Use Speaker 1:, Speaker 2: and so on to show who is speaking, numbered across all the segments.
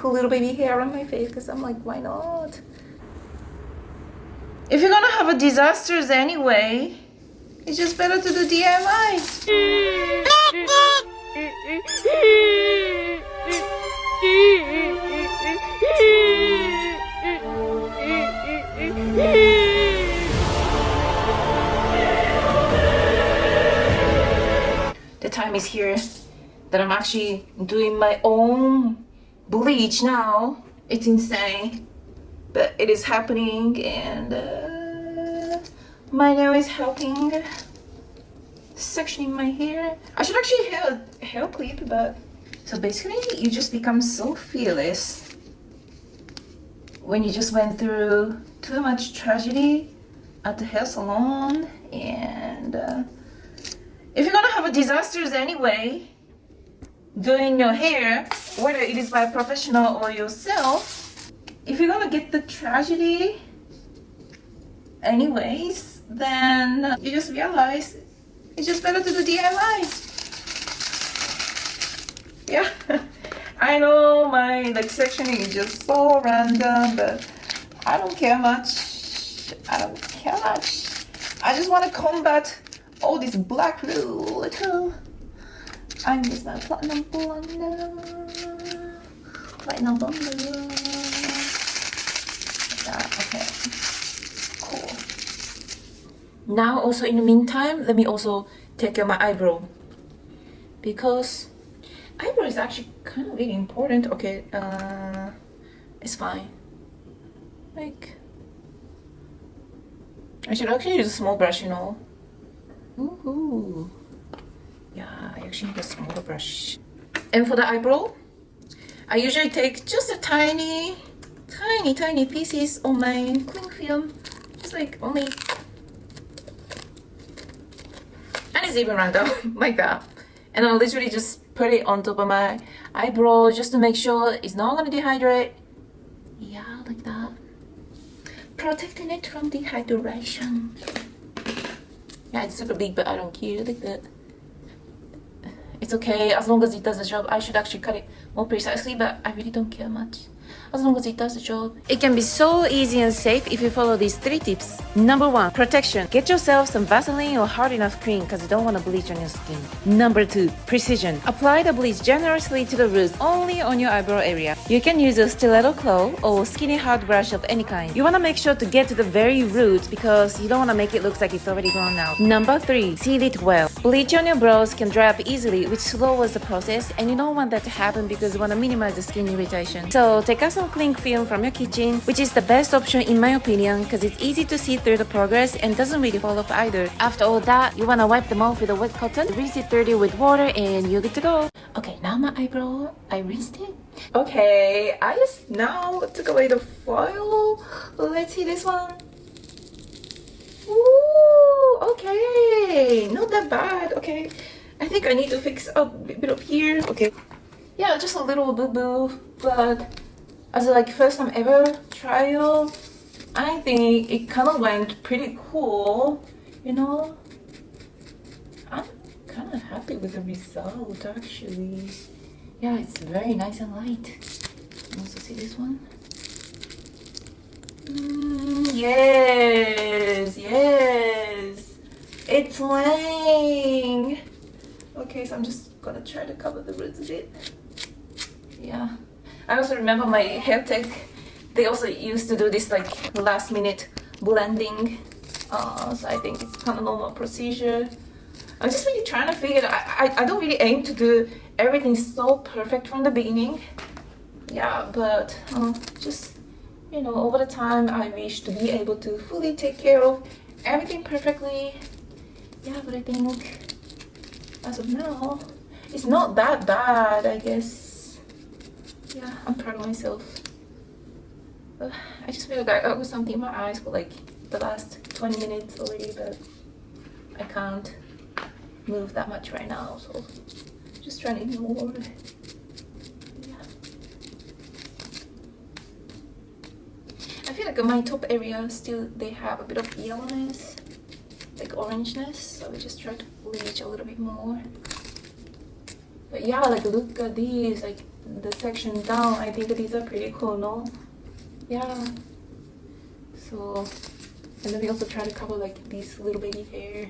Speaker 1: put little baby hair on my face because I'm like, why not? If you're gonna have a disasters anyway, it's just better to do DIY. The time is here that I'm actually doing my own bleach now. It's insane, but it is happening, and my nail is helping sectioning my hair. I should actually have a hair clip, but so basically you just become so fearless when you just went through too much tragedy at the hair salon, and if you're gonna have a disasters anyway doing your hair, whether it is by a professional or yourself, if you're gonna get the tragedy anyways, then you just realize it's just better to do DIY. Yeah, I know my sectioning is just so random, but I don't care much. I don't care much. I just want to combat all this black little. I miss my platinum blonde. Platinum blonde. Yeah, okay. Cool. Now also in the meantime, let me also take care of my eyebrow. Because eyebrow is actually kind of really important. Okay, it's fine. I should actually use a small brush, you know. Ooh. Yeah, I actually need a smaller brush. And for the eyebrow, I usually take just a tiny pieces on my cling film. Just only. And it's even random, like that. And I'll literally just put it on top of my eyebrow just to make sure it's not gonna dehydrate. Yeah, like that. Protecting it from dehydration. Yeah, it's super big, but I don't care, like that. It's okay, as long as it does the job. I should actually cut it more precisely, but I really don't care much. As long as it does the job. It can be so easy and safe if you follow these 3 tips. Number 1, protection. Get yourself some Vaseline or hard enough cream because you don't want to bleach on your skin. Number 2, precision. Apply the bleach generously to the roots, only on your eyebrow area. You can use a stiletto claw or skinny hard brush of any kind. You want to make sure to get to the very root because you don't want to make it look like it's already grown out. Number 3, seal it well. Bleach on your brows can dry up easily, which slows the process, and you don't want that to happen because you want to minimize the skin irritation. So take out some cling film from your kitchen, which is the best option in my opinion because it's easy to see through the progress and doesn't really fall off either. After all that, you want to wipe them off with a wet cotton, rinse it thoroughly with water, and you're good to go. Okay, now my eyebrow, I rinsed it. Okay, I just now took away the foil. Let's see this one. Ooh, okay, not that bad. Okay, I think I need to fix a bit up here. Okay, yeah, just a little boo-boo, but as first time ever trial, I think it kind of went pretty cool, you know. I'm kind of happy with the result actually. Yeah, it's very nice and light. You also see this one? Yes, it's laying. Okay, so I'm just gonna try to cover the roots a bit. Yeah, I also remember my hair tech, they also used to do this last minute blending, so I think it's kind of normal procedure. I'm just really trying to figure it out. I don't really aim to do everything so perfect from the beginning. Yeah, but just, you know, over the time I wish to be able to fully take care of everything perfectly. Yeah, but I think as of now, it's not that bad, I guess. Yeah, I'm proud of myself. I just feel like I got something in my eyes for the last 20 minutes already, but I can't move that much right now, so just trying to ignore. Yeah. I feel like my top area still, they have a bit of yellowness, orangeness, so we just try to bleach a little bit more. But yeah, look at these, the section down. I think these are pretty cool, no? Yeah. So, and then we also try to cover like these little baby hair.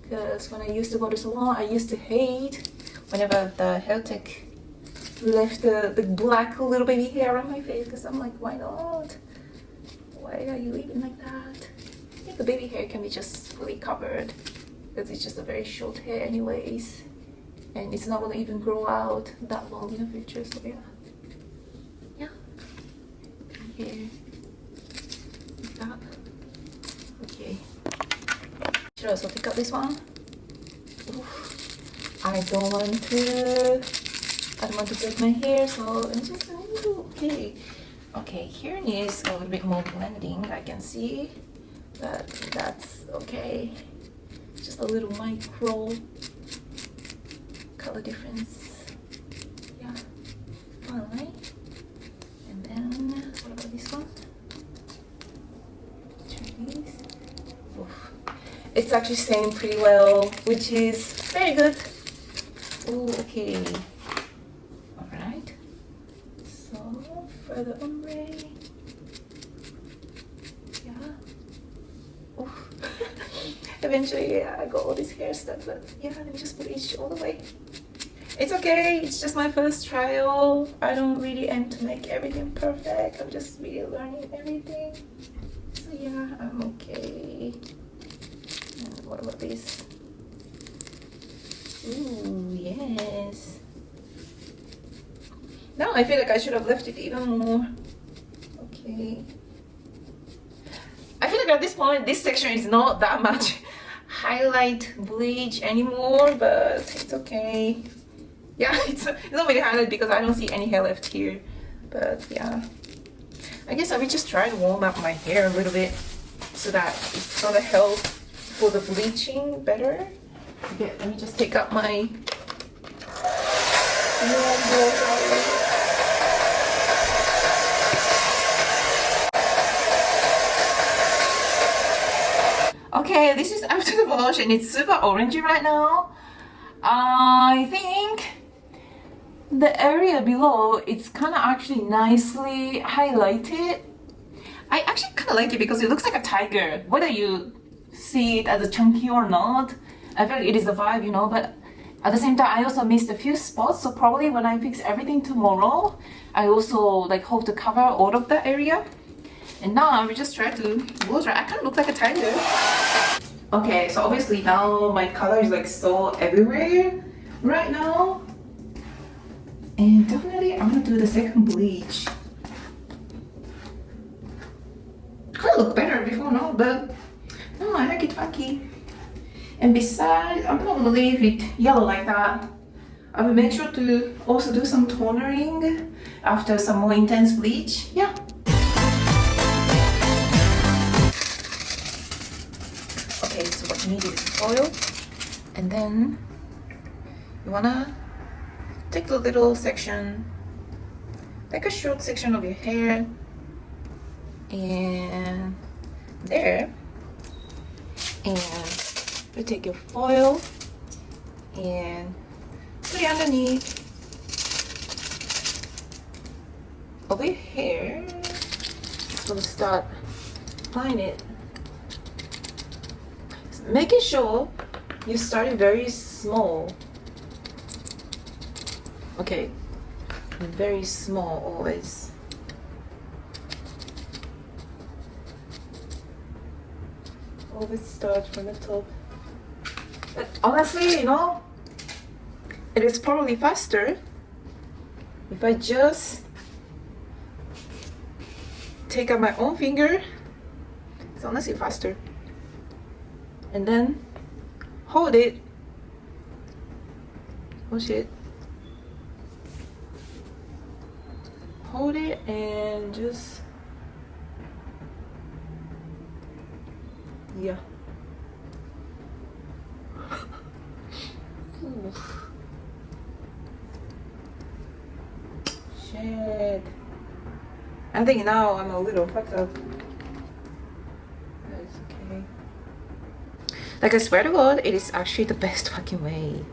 Speaker 1: Because when I used to go to salon, I used to hate whenever the hair tech left the black little baby hair on my face. Because I'm like, why not? Why are you leaving like that? I think the baby hair can be just fully covered. Because it's just a very short hair anyways. And it's not going to even grow out that long in the future, so yeah. Yeah. Here. Like that. Okay. Should I also pick up this one? Oof. I don't want to break my hair, so I'm just okay. Okay, here needs a little bit more blending, I can see. But that's okay. Just a little micro color difference. Yeah, alright. And then what about this one? Chinese. Oof. It's actually staying pretty well, which is very good. Oh, okay. Alright. So further ombre. Yeah. Oof. Eventually, I got all this hair stuff, but yeah, let me just put each all the way. It's okay, it's just my first trial. I don't really aim to make everything perfect. I'm just really learning everything. So yeah, I'm okay. And what about this? Ooh, yes. Now I feel like I should have left it even more. Okay. I feel like at this point, this section is not that much highlight bleach anymore, but it's okay. Yeah, it's not really highlight because I don't see any hair left here. But yeah, I guess I will just try to warm up my hair a little bit so that it's gonna help for the bleaching better. Okay, let me just take out my okay, this is after the wash and it's super orangey right now. I think the area below, it's kind of actually nicely highlighted. I actually kind of like it because it looks like a tiger. Whether you see it as a chunky or not, I feel like it is the vibe, you know, but at the same time, I also missed a few spots. So probably when I fix everything tomorrow, I also like hope to cover all of that area. And now I will just try to blow dry. I kind of look like a tiger. Okay, so obviously now my color is like so everywhere right now. And definitely I'm gonna do the second bleach. Could look better before, no, but no, I like it funky. And besides, I'm not gonna leave it yellow like that. I will make sure to also do some tonering after some more intense bleach. Yeah. Okay, so what you need is oil, and then you wanna take the little section, like a short section of your hair, and there, and you take your foil and put it underneath of your hair. So start applying it. Making sure you start it very small. Okay, very small always. Always start from the top. But honestly, you know, it is probably faster if I just take out my own finger. It's honestly faster. And then hold it, push it, hold it, and just, yeah. Shit. I think now I'm a little fucked up. That's okay. Like, I swear to God, it is actually the best fucking way.